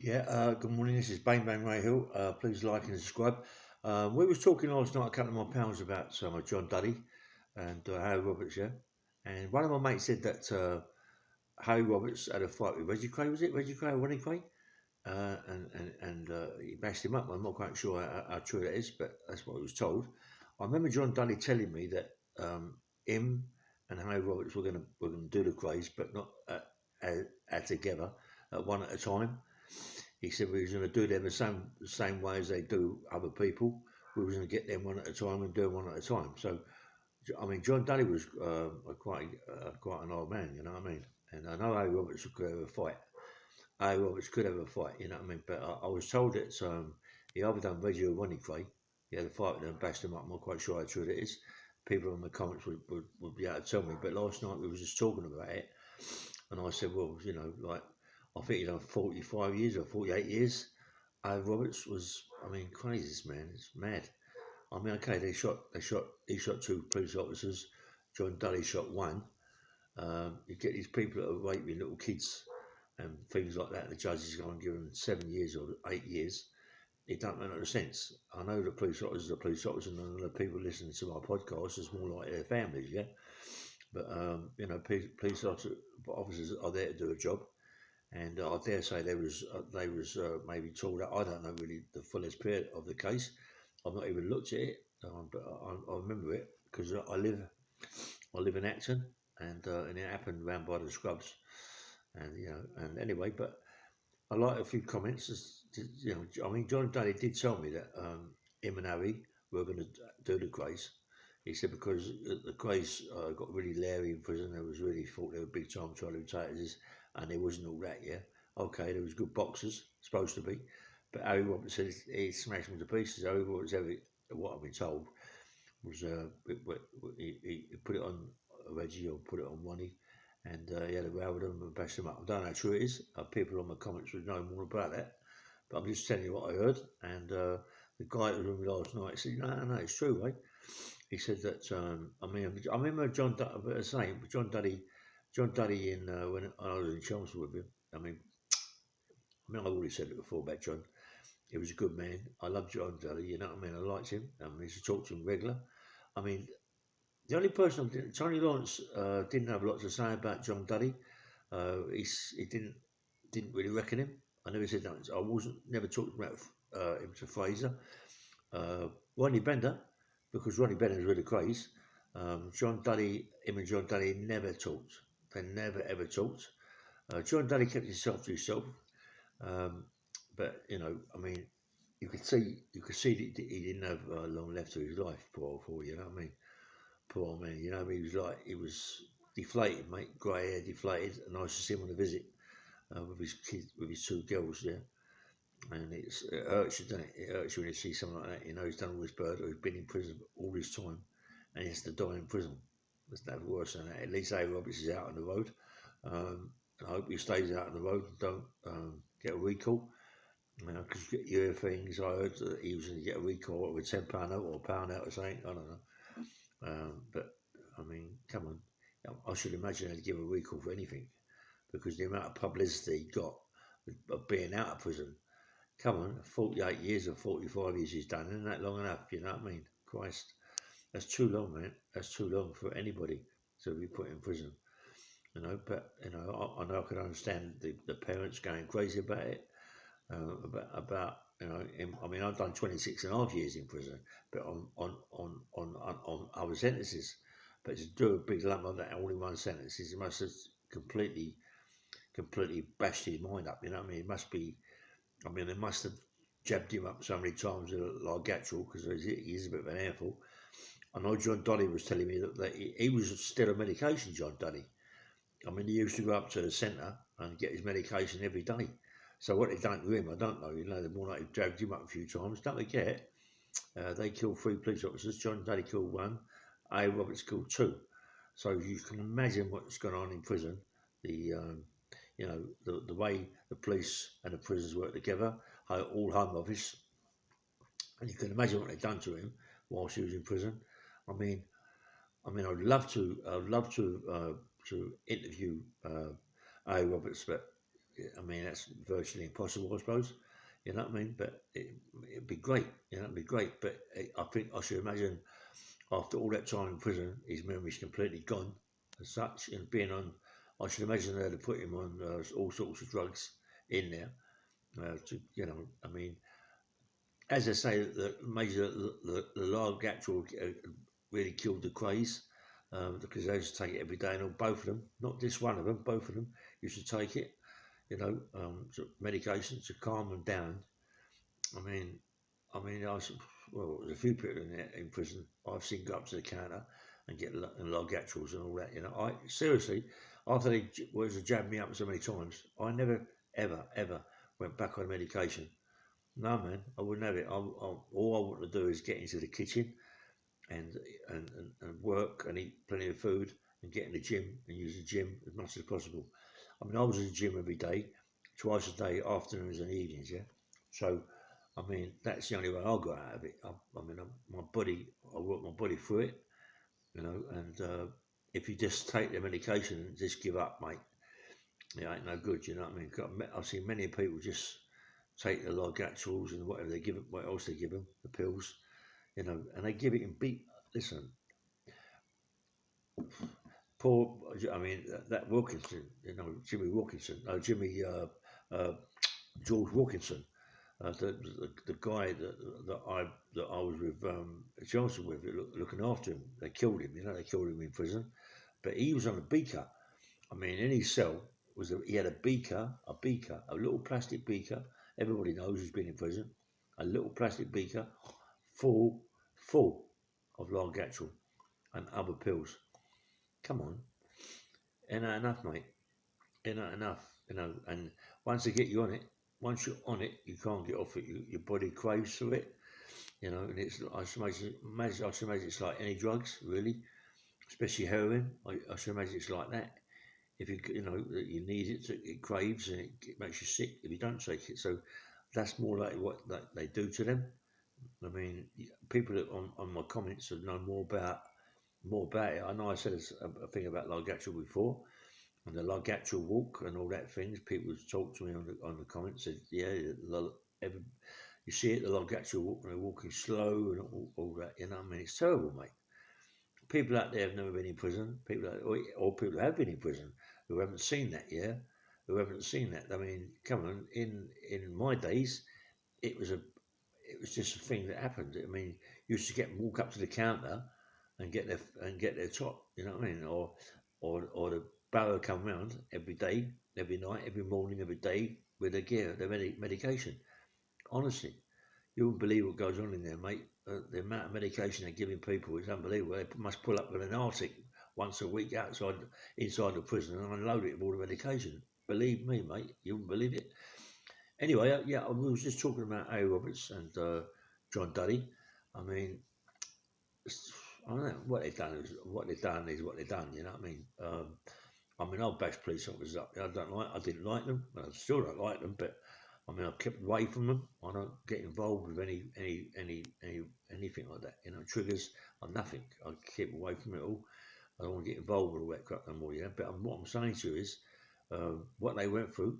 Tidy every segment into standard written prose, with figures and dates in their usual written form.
Yeah, good morning. This is Bang Bang Ray Hill. Please like and subscribe. We was talking last night, a couple of my pals, about John Duddy and Harry Roberts, yeah. And one of my mates said that Harry Roberts had a fight with Reggie Kray. Was it Reggie Kray or Ronnie Kray? And he bashed him up. I'm not quite sure how true that is, but that's what I was told. I remember John Duddy telling me that him and Harry Roberts were gonna do the Krays, but not together, one at a time. He said we was going to do them the same way as they do other people. We was going to get them one at a time and do them one at a time. So, I mean, John Dudley was quite an old man, you know what I mean? And I know Harry Roberts could have a fight. Harry Roberts could have a fight, you know what I mean? But I was told that he either done Reggie or Ronnie Kray. He had a fight with them, bashed them up. I'm not quite sure how true it is. People in the comments would be able to tell me. But last night we was just talking about it, and I said, well, like I think he done 45 years or 48 years. Roberts was, I mean, crazy. This man, it's mad. I mean, okay, he shot two police officers. John Dudley shot one. You get these people that are raping little kids and things like that. The judges are going to give them 7 years or 8 years. It don't make no sense. I know the police officers are police officers, and the people listening to my podcast is more like their families, yeah. But police officers are there to do a job, and I dare say they was maybe told out. I don't know really the fullest period of the case. I've not even looked at it, but I remember it because I live in Acton, and it happened round by the Scrubs, and anyway, but I like a few comments. I mean, John Daly did tell me that him and Harry were going to do the Krays. He said because the Krays got really leery in prison, they was really thought they were big time trial taters, and there wasn't all that. Yeah, okay, there was good boxers, supposed to be, but Harry Roberts said he smashed them to pieces. Harry Roberts, what I've been told, was he put it on Reggie or put it on Ronnie, and he had a row with them and bashed them up. I don't know how true it is. People on the comments would know more about that, but I'm just telling you what I heard. And the guy that was with me last night said, "No, it's true, right?" He said that. I remember saying John Duddy in when I was in Chelmsford with him. I've already said it before about John. He was a good man. I loved John Duddy. You know what I mean? I liked him. I used to talk to him regular. I mean, the only person Tony Lawrence didn't have a lot to say about John Duddy. He didn't really reckon him. I never said that. I wasn't never talked about him to Fraser. Ronnie Bender, because Ronnie Bender's really crazy. Him and John Duddy never talked. They never ever talked. John Duddy kept himself to himself. Um, but I mean, you could see that he didn't have long left to his life. Poor, you know what I mean? Poor man, he was deflated, mate, grey hair, deflated, and I used to see him on a visit with his kids, with his two girls, yeah. And it hurts you, doesn't it? It hurts you when you see someone like that. He's done all this murder, he's been in prison all this time, and he has to die in prison. There's nothing worse than that. At least A. Roberts is out on the road. And I hope he stays out on the road and don't get a recall. Because you hear things. I heard that he was going to get a recall with £10 note or a pound out or something. I don't know. But I mean, come on. I should imagine they'd give a recall for anything because the amount of publicity he got of being out of prison. Come on, 48 years or 45 years he's done. Isn't that long enough? You know what I mean? Christ, that's too long, man. That's too long for anybody to be put in prison. But I know I can understand the parents going crazy about it. About him. I mean, I've done 26 and a half years in prison, but on other sentences. But to do a big lump of that all in one sentence, he must have completely bashed his mind up. You know what I mean? It must be. I mean, they must have jabbed him up so many times with a largatural because he is a bit of an airful. I know John Duddy was telling me that he was still on medication, John Duddy. I mean, he used to go up to the centre and get his medication every day. So what they done to him, I don't know. The more like they dragged him up a few times. Don't forget, they killed 3 police officers. John Dudley killed 1. A. Roberts killed 2. So you can imagine what's going on in prison. The the way the police and the prisons work together, all home office, and you can imagine what they've done to him whilst he was in prison. I mean, I'd love to interview A. Roberts, but I mean, that's virtually impossible, I suppose. You know what I mean? But it'd be great. You know, it'd be great. But I think I should imagine after all that time in prison, his memory's completely gone as such. And being on, I should imagine they'd have put him on all sorts of drugs in there. You know, I mean, as I say, the large actual really killed the Krays because they used to take it every day, and all, both of them, not just one of them, both of them used to take it. You know, medication to calm them down. I mean, I was, well, there's a few people in there in prison I've seen go up to the counter and get Largatuals and all that. You know, I seriously, after they was jabbed me up so many times, I never, ever went back on medication. No, man, I wouldn't have it. All I want to do is get into the kitchen and, and work and eat plenty of food and get in the gym and use the gym as much as possible. I mean, I was in the gym every day, twice a day, afternoons and evenings, yeah. So, I mean, that's the only way I got out of it. My body, I work my body through it, you know, and if you just take the medication and just give up, mate, it ain't no good, you know what I mean? I've seen many people just take the Largatuals and whatever they give them, what else they give them, the pills, you know, and they give it in beat. Listen, poor, I mean, that Wilkinson, you know, Jimmy Wilkinson, uh, George Wilkinson, the guy that I was with Johnson with, looking after him. They killed him, you know, they killed him in prison, but he was on a beaker. I mean, in his cell he had a beaker, a little plastic beaker. Everybody knows who's been in prison. A little plastic beaker full, full of Largatual and other pills. Come on, ain't that enough, mate? Ain't that enough? You know, and once they get you on it, once you're on it, you can't get off it. Your body craves for it, you know. And it's, I should imagine it's like any drugs, really, especially heroin. I should imagine it's like that. If you know that you need it, it craves and it makes you sick if you don't take it. So that's more like what they do to them. I mean, people that on my comments have known more about it. I know I said a thing about Largatual before, and the Largatual walk and all that things. People talk to me on the comments, said, yeah, you see it, the Largatual walk, and they're walking slow and all that. You know, I mean, it's terrible, mate. People out there have never been in prison. Or people who have been in prison who haven't seen that. Yeah, who haven't seen that. I mean, come on. In my days, it was just a thing that happened. I mean, you used to walk up to the counter and get their top. You know what I mean? Or the barrow come round every day, every night, every morning, every day with their gear, their medication. Honestly, you wouldn't believe what goes on in there, mate. The amount of medication they're giving people is unbelievable. They must pull up with an Arctic once a week inside the prison and unload it with all the medication. Believe me, mate, you wouldn't believe it. Anyway, yeah, we was just talking about A. Roberts and John Duddy. I mean, I don't know what they've done. What they've done is what they've done. You know what I mean? I'll bash police officers up. I didn't like them, and I still don't like them. But I mean, I've kept away from them. I don't get involved with anything like that. You know, triggers or nothing. I keep away from it all. I don't want to get involved with all that crap no more. Yeah, but what I'm saying to you is, what they went through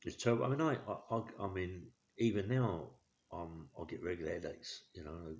is terrible. I mean, I mean, even now, I get regular headaches. You know,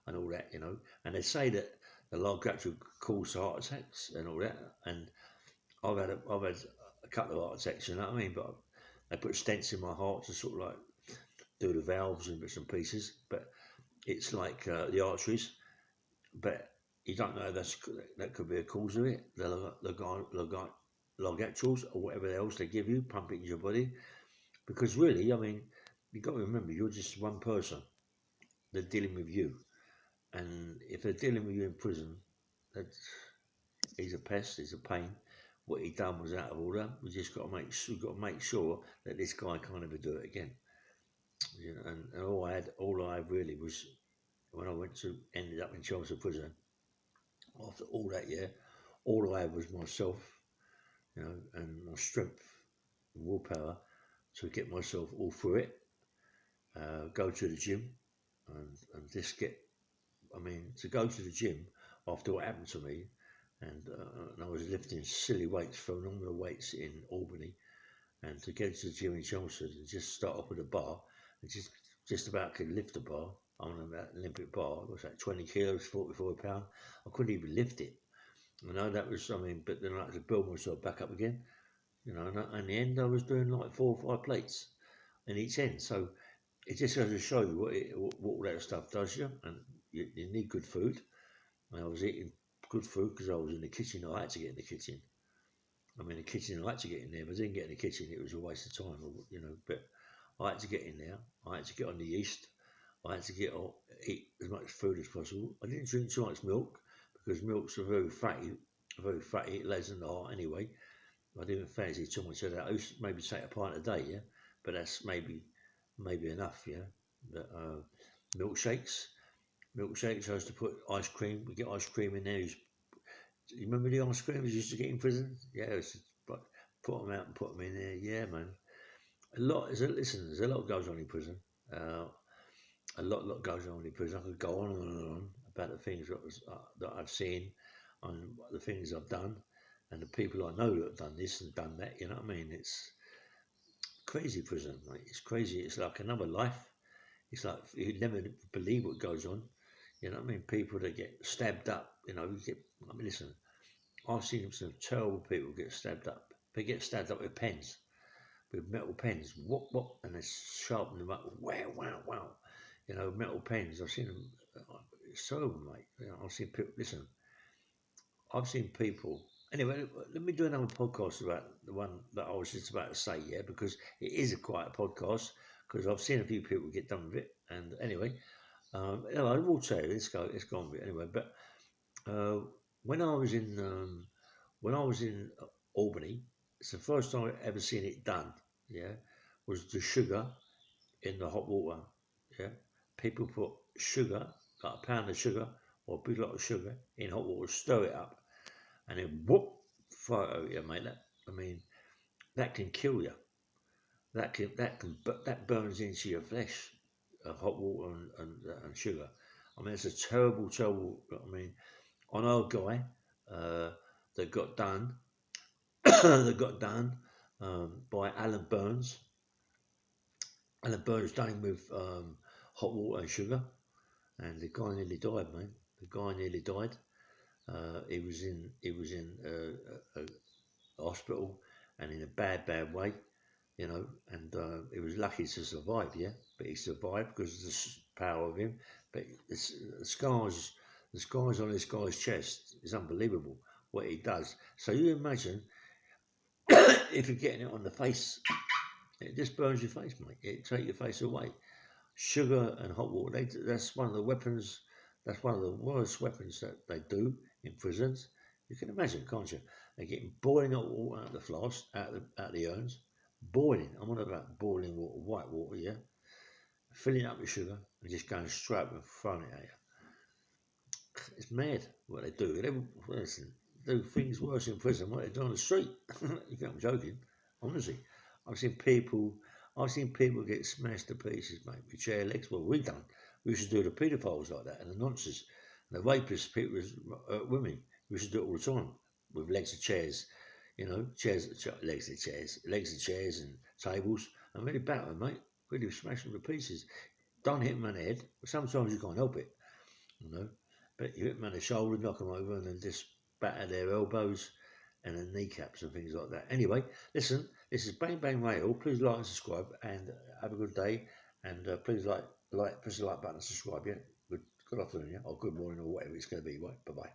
and all that. You know, and they say that the log actually cause heart attacks and all that. And I've had a couple of heart attacks. You know what I mean? But they put stents in my heart to sort of like do the valves and bits and pieces. But it's like the arteries. But you don't know that could be a cause of it. The Largatuals or whatever else they give you, pump it into your body. Because really, I mean, you've got to remember, you're just one person. They're dealing with you. And if they're dealing with you in prison, he's a pest, he's a pain. What he done was out of order. We've got to make sure that this guy can't ever do it again. You know, and all I had really was when I ended up in Chelmsford prison. After all that year, all I had was myself, you know, and my strength, and willpower to get myself all through it. Go to the gym, and just get. I mean, to go to the gym after what happened to me, and I was lifting silly weights, phenomenal weights in Albany, and to go to the gym in Chelmsford and just start off with a bar and just about could lift the bar on an Olympic bar. It was like 20 kilos, 44 pounds. I couldn't even lift it. That was something, but then I had to build myself back up again. And in the end, I was doing like 4 or 5 plates in each end. So it just goes to show you what all that stuff does you, and you need good food. And I was eating good food because I was in the kitchen. I had to get in the kitchen. I'm in the kitchen. I had to get in there. If I didn't get in the kitchen, it was a waste of time. But I had to get in there. I had to get on the yeast. I had to eat as much food as possible. I didn't drink too much milk because milk's very fatty. It lays in the heart anyway. I didn't fancy too much of that. I used to maybe take a pint a day, yeah, but that's maybe enough, yeah. But milkshakes, milkshakes. I used to put ice cream. We get ice cream in there. You remember the ice creams you used to get in prison? Yeah, I used to put them out and put them in there. Yeah, man. There's a lot goes on in prison. Uh, a lot goes on in prison. I could go on and on about the things that I've seen, and the things I've done, and the people I know that have done this and done that. You know what I mean? It's crazy prison, mate. It's crazy. It's like another life. It's like you never believe what goes on. You know what I mean? People that get stabbed up. Listen. I've seen some terrible people get stabbed up. They get stabbed up with pens, with metal pens. What? And they sharpen them up. Wow, wow, wow. Metal pens. I've seen them. It's terrible, mate. I've seen people. Listen, I've seen people. Anyway, let me do another podcast about the one that I was just about to say, yeah, because it is a quiet podcast, because I've seen a few people get done with it. And anyway, I will tell you, let's go on with it anyway. But uh, when I was in Albany, it's the first time I've ever seen it done. Yeah, was the sugar in the hot water. Yeah, people put sugar, like a pound of sugar or a big lot of sugar in hot water, stir it up, and then whoop, fire it over you, mate. That can kill you. That burns into your flesh. Hot water and sugar. It's a terrible, terrible. I know a guy uh, that got done that got done by Alan Burns. Alan Burns done him with hot water and sugar, and the guy nearly died, man. The guy nearly died. He was in a hospital and in a bad way, and he was lucky to survive, yeah. But he survived because of the power of him. But the scars on this guy's chest is unbelievable what he does. So you imagine if you're getting it on the face, it just burns your face, mate. It takes your face away. Sugar and hot water, that's one of the weapons, that's one of the worst weapons that they do in prisons. You can imagine, can't you? They're getting boiling hot water out of the flask, out of the urns. Boiling, I'm on about boiling water, white water, yeah? Filling up with sugar and just going straight up and throwing it at you. It's mad what they do. They do things worse in prison what they do on the street. You think I'm joking? Honestly, I've seen people. I've seen people get smashed to pieces, mate, with chair legs. Well, we done. We used to do the paedophiles like that and the nonsense, and the rapists, people, women. We used to do it all the time with legs of chairs. Legs of chairs and tables, and really batter them, mate. Really smash them to pieces. Don't hit them on the head. Sometimes you can't help it, you know. But you hit them on the shoulder, knock them over, and then just batter their elbows and their kneecaps and things like that. Anyway, listen, this is Bang Bang Radio. Please like and subscribe, and have a good day. And please press the like button and subscribe. Yeah, good afternoon, yeah, or good morning, or whatever it's going to be. Right, bye bye.